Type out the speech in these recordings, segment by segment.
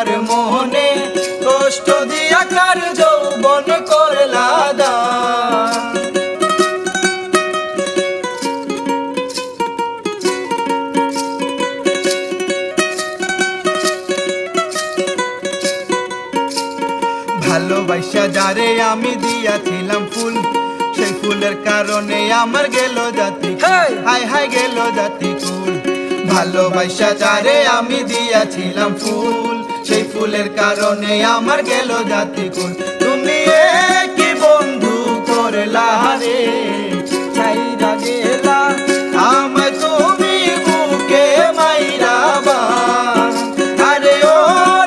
আমার মোহনে কষ্ট দিয়া কার যৌবন করলা দান। ভালোবাসা যারে আমি দিয়াছিলাম ফুল, সেই ফুলের কারণে আমার গেল জাতি হায় হায় গেল জাতি কুল। ভালোবাসা যারে আমি দিয়াছিলাম ফুল, সেই ফুলের কারণে আমার গেল জাতি কুল। তুমি কি বন্ধু করলা রে ছাইরা গেলা আমায় তুমি বুকে মাইরা বান। আরে ও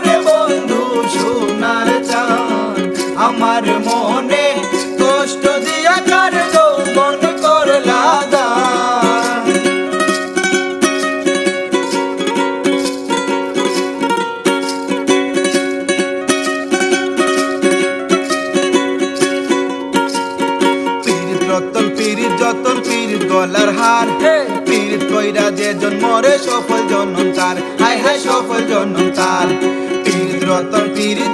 রে বন্ধু সোনার চাঁদ আমার মনে কষ্ট দিয়া কার যৌবন করলা দান। পীড়িত যতন পীড়িত গলার হার, পীড়িত কইরা যে জন্মরে সফল জনম তার হায় হায় সফল জনম তার। পীড়িত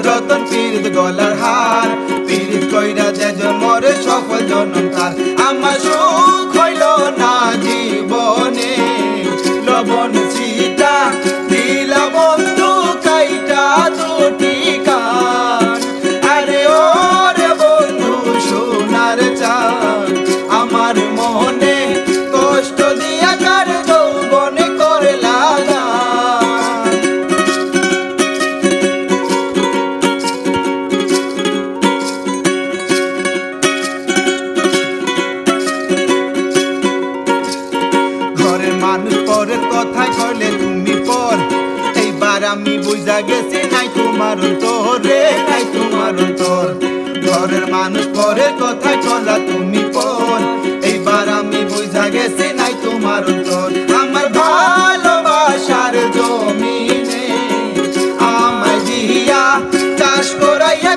রতন পীড়িত গলার হার, পীড়িত কইরা যে জন্মরে সফল জনম তার। আমার সুখ হইল না জীবনে লবণ সীতা দিলা বন্ধু কাইটা দুটি কান। আরে ও রে বন্ধু সোনার চাঁদ আমার মনে কষ্ট দিয়া কার যৌবন করলা দান। ঘরের মানুষ পরের কথায় কইলে তুমি পর, এইবার আমি বুঝা গেছি নাই তোমার অন্তর রে নাই তোমার অন্তর। ঘরের মানুষ পরের কথায় কইলা তুমি পর, এইবার আমি বুঝা গেছি নাই তোমার অন্তর। আমার ভালোবাসার জমিনে আমায় দিয়া চাষ করাইয়া